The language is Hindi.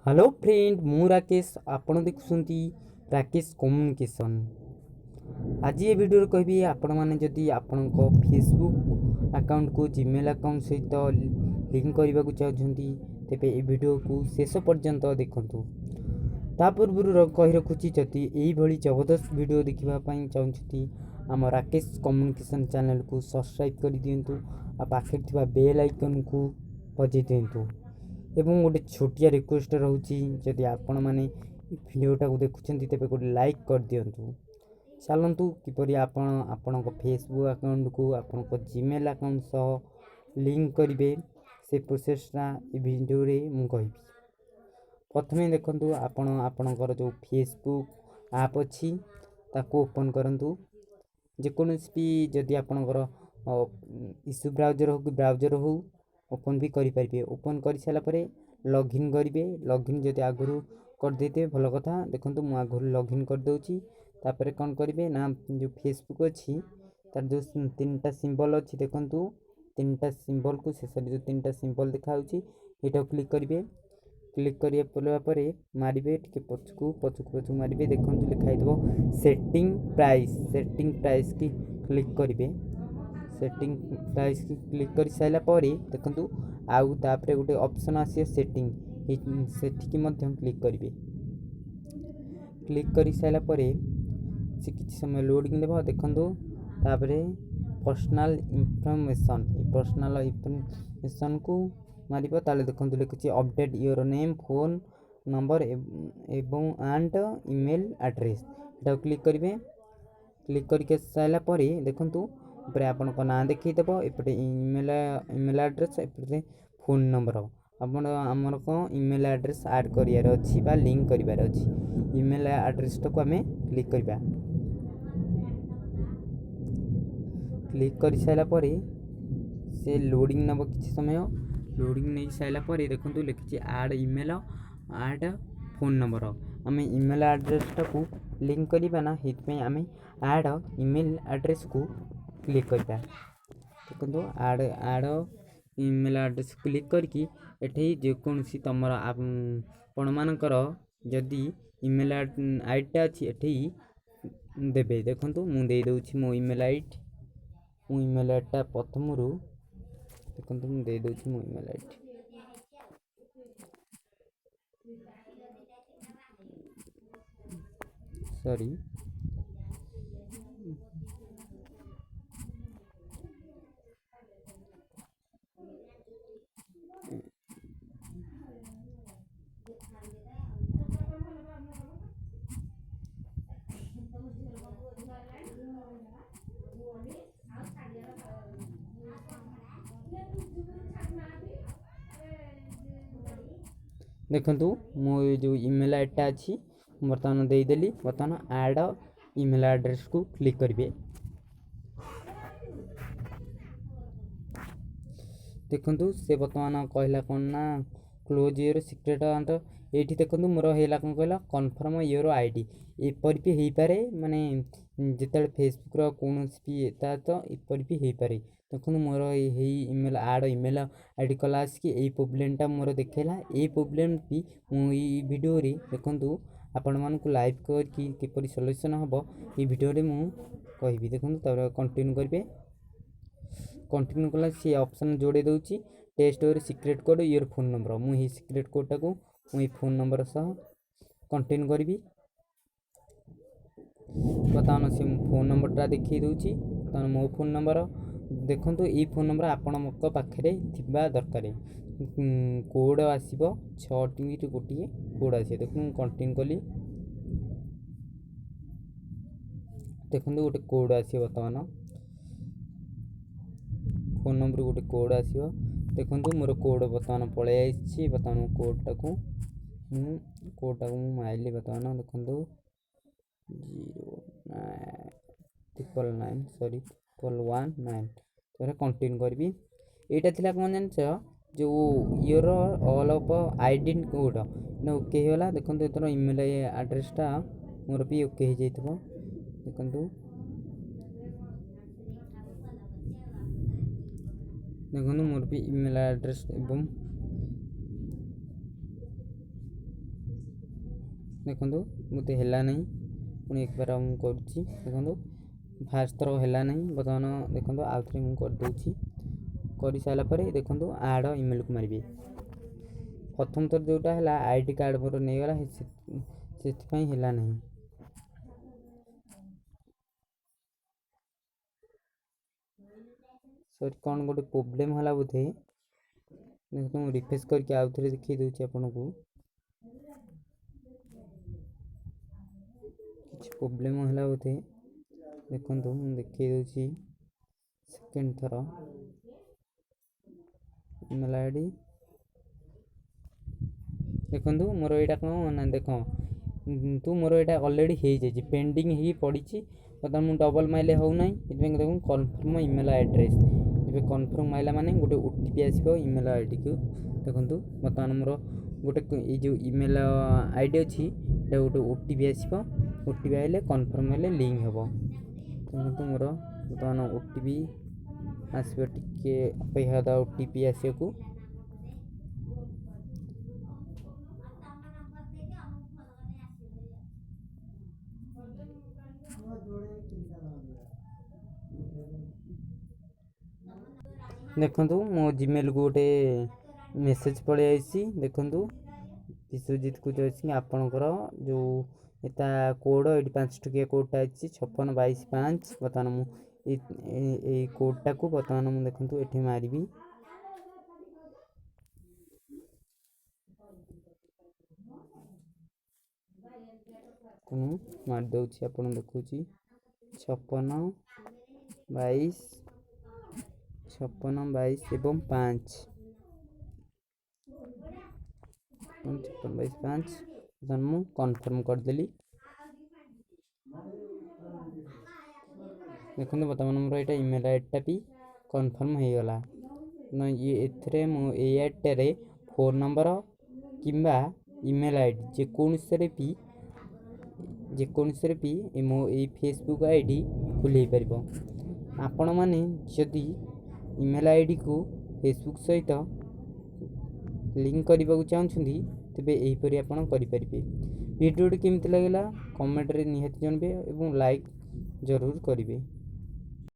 हेलो फ्रेंड मु राकेश आपण देखुंती राकेश कम्युनिकेशन। आज ये वीडियो कहबी आपण माने जदि आपण फेसबुक अकाउंट को जीमेल अकाउंट सहित लिंक करने को चाहते तेरे ये वीडियो को शेष पर्यंत देखंतु। ता पूर्व कही रखुची जदि यही जबरदस्त वीडियो देखापी चाहती आम राकेश कम्युनिकेशन चैनल को सब्सक्राइब कर दिंतु आ पाखे बेल आइकन को बजे दिंतु। एवं गोटे छोटिया रिक्वेस्ट रोचे जदि आपण मैंने भिडियोटा को देखुं तेज गोटे लाइक कर दिंतु। चलतु किपरि आपण फेसबुक अकाउंट को आपण जीमेल अकाउंट सह लिंक करेंगे से प्रोसेसटा भिडियो मुझे कहि। प्रथम देखु आपणकर जो फेसबुक आप अच्छी ताको ओपन करूँ जेकोसी भी जदि आपणकर इश्यू ब्राउजर हो कि ब्राउजर हो ओपन भी करेंगे। ओपन कर सारापर लॉगिन करेंगे। लॉगिन जब आगु करदे भल कथा देखो मुझे आगु लॉगिन करदे तापर कौन करेंगे ना जो फेसबुक अच्छी तार जो तीन टा सिंबल अच्छी देखो तीन टा सिंबल को शेष जो तीन टा सिंबल देखा यहाँ क्लिक करेंगे। क्लिक करापर मारे टे पचक मारे देखो लिखाई सेटिंग प्राइस की क्लिक करेंगे। सेटिंग प्राइस की क्लिक कर सारापर देखो आउ तापर गोटे ऑप्शन आसे सेटिंग सेठी क्लिक करेंगे। क्लिक कर सारापर से किसी समय लोडिंग देव देखो तापर पर्सनल इनफॉरमेशन को मारिबो ताले देखो लिखुची update your name phone number एवं एंड ईमेल एड्रेस यहाँ क्लिक करेंगे। क्लिक करके सारापर देखो ऊपर आपण ना देखईदेव एपटे ईमेल एड्रेस एपटे फोन नंबर आमर कौन ईमेल एड्रेस ऐड करार अच्छी लिंक करार अच्छी ईमेल एड्रेस टाक आम क्लिक करवा। क्लिक कर सारापर से लोडिंग नब किसी समय लोडिंग नहीं सारापर देखो लिखी add email add phone number आम ईमेल एड्रेस टाक लिंक करवा ना ये आम ऐड ईमेल एड्रेस को क्लिक करवा। देखो ऐड ईमेल एड्रेस क्लिक करके ये जेकोसी तुम आपण मानकर जदि ईमेल आईडी अच्छी ये देवे देखो मुझे दूसरी मो ईमेल आईडी मो ईमेल आईडी प्रथम रू देखो मुझे दूसरी मो ईमेल आईडी सॉरी देखु मो जो ईमेल आईडी अच्छी बर्तमान देदेली बर्तमान ऐड ईमेल एड्रेस को क्लिक करेंगे। देखु से बर्तमान कहला कौन ना क्लोज योर सिक्रेट अंत ये देखो मोर है कौन कहला कन्फर्म योर आईडी एपर भी हो पारे माने जिते फेसबुक कौन भी तो एपर भी हो पारे। देखो मोर यही ईमेल ऐड ईमेल आईडी कला आसिक यही प्रोब्लेमटा मोर देखला ये प्रोब्लेम भी मुझे वीडियो देखु आपण मानक लाइव करपर सल्यूशन हम ये वीडियो मुझे कहि। देखो तब कंटिन्यू करेंगे। कंटिन्यू कला सी ऑप्शन जोड़े दूसरी test your secret code your phone number मुझे सिक्रेट कोडटा को मुझे फोन नंबर सह कंटिन्यू करी बर्तमान से फोन नंबरटा देखी दूसरी बर्तमान मो फोन नंबर देखो ये फोन नंबर आपण पाखे दरकार कोड आसो 6 गोटे कोड आस देखो कंटिन्यू कली देखो गोटे कोड आस बर्तमान फोन नंबर गोटे कोड आसो देखो मोर कोड बर्तमान पलि आई बर्तमान कोडटा को माइली बर्तमान देखो 0999 सॉरी 119 तो कंटिन्यू करी यहाँ थी कौन जान जो your all of ID code okay होगा। देखो ये ईमेल एड्रेसटा मोर भी ओके हो जाइए देखो देखो मोर भी ईमेल एड्रेस एवं ଦେଖନ୍ତୁ ମୋତେ ହେଲା ନାହିଁ। ପୁଣି ଏକବାର ମୁଁ କରୁଛି। ଦେଖନ୍ତୁ ଫାର୍ଷ୍ଟ ଥର ହେଲା ନାହିଁ। ବର୍ତ୍ତମାନ ଦେଖନ୍ତୁ ଆଉ ଥରେ ମୁଁ କରିଦେଉଛି। କରିସାରିଲା ପରେ ଦେଖନ୍ତୁ ଆଡ଼ ଇମେଲକୁ ମାରିବେ। ପ୍ରଥମ ଥର ଯେଉଁଟା ହେଲା ଆଇ ଡ଼ି କାର୍ଡ଼ ମୋର ନେଇଗଲା, ସେଥିପାଇଁ ହେଲା ନାହିଁ। ସରି କ'ଣ ଗୋଟେ ପ୍ରୋବ୍ଲେମ୍ ହେଲା ବୋଧେ। ଦେଖନ୍ତୁ ମୁଁ ରିଫ୍ରେଶ୍ କରିକି ଆଉ ଥରେ ଦେଖାଇ ଦେଉଛି ଆପଣଙ୍କୁ। କିଛି ପ୍ରୋବ୍ଲେମ୍ ହେଲା ବୋଧେ। ଦେଖନ୍ତୁ ମୁଁ ଦେଖାଇ ଦେଉଛି ସେକେଣ୍ଡ ଥର। ଇମେଲ୍ ଆଇ ଡ଼ି ଦେଖନ୍ତୁ ମୋର ଏଇଟା କ'ଣ ନା ଦେଖ, କିନ୍ତୁ ମୋର ଏଇଟା ଅଲରେଡ଼ି ହେଇଯାଇଛି, ପେଣ୍ଡିଂ ହେଇକି ପଡ଼ିଛି। ବର୍ତ୍ତମାନ ମୁଁ ଡବଲ୍ ମାଇଲେ ହେଉନାହିଁ। ସେଥିପାଇଁ ଦେଖନ୍ତୁ କନଫର୍ମ ଇମେଲ୍ ଆଡ୍ରେସ୍। ଏବେ କନଫର୍ମ ମାଇଲା ମାନେ ଗୋଟେ OTP ଆସିବ ଇମେଲ୍ ଆଇଡ଼ିକୁ। ଦେଖନ୍ତୁ ବର୍ତ୍ତମାନ ମୋର ଗୋଟେ ଏଇ ଯେଉଁ ଇମେଲ୍ ଆଇ ଡ଼ି ଅଛି, ଏଇଟା ଗୋଟେ OTP ଆସିବ। OTP ଆସିଲେ କନଫର୍ମ ହେଲେ ଲିଙ୍କ୍ ହେବ। ଦେଖନ୍ତୁ ମୋର ବର୍ତ୍ତମାନ OTP ଆସିବ, ଟିକେ ଅପେକ୍ଷା ଦେବା OTP ଆସିବାକୁ। ଦେଖନ୍ତୁ ମୋ ଜିମେଲ୍କୁ ଗୋଟେ ମେସେଜ୍ ପଳେଇ ଆସିଛି। ଦେଖନ୍ତୁ ବିଶ୍ୱଜିତ କହୁଛି ଅଛି ଆପଣଙ୍କର ଯେଉଁ ଏଟା କୋଡ଼୍, ଏଇଠି 5 ଟଙ୍କିଆ କୋଡ଼୍ଟା ଅଛି 5622 5। ବର୍ତ୍ତମାନ ମୁଁ ଏଇ କୋଡ଼୍ଟାକୁ ବର୍ତ୍ତମାନ ମୁଁ ଦେଖନ୍ତୁ ଏଠି ମାରିବି। ମୁଁ ମାରିଦେଉଛି, ଆପଣ ଦେଖୁଛି 5622 ଏବଂ 5। 5622 5 ମୁଁ କନଫର୍ମ କରିଦେଲି। ଦେଖନ୍ତୁ ବର୍ତ୍ତମାନ ମୋର ଏଇଟା ଇମେଲ୍ ଆଇଡ଼ିଟା ବି କନଫର୍ମ ହେଇଗଲା। ଏଥିରେ ମୁଁ ଏଇ ଆଇଡ଼ିଟାରେ ଫୋନ୍ ନମ୍ବର କିମ୍ବା ଇମେଲ୍ ଆଇ ଡ଼ି ଯେକୌଣସିରେ ବି ମୋ ଏଇ ଫେସବୁକ୍ ଆଇ ଡ଼ି ଖୋଲେଇ ପାରିବ। ଆପଣମାନେ ଯଦି ଇମେଲ୍ ଆଇଡ଼ିକୁ ଫେସବୁକ୍ ସହିତ ଲିଙ୍କ୍ କରିବାକୁ ଚାହୁଁଛନ୍ତି, ତେବେ ଏହିପରି ଆପଣ କରିପାରିବେ। ଭିଡ଼ିଓଟି କେମିତି ଲାଗିଲା କମେଣ୍ଟରେ ନିହାତି ଜଣାଇବେ ଏବଂ ଲାଇକ୍ ଜରୁର କରିବେ।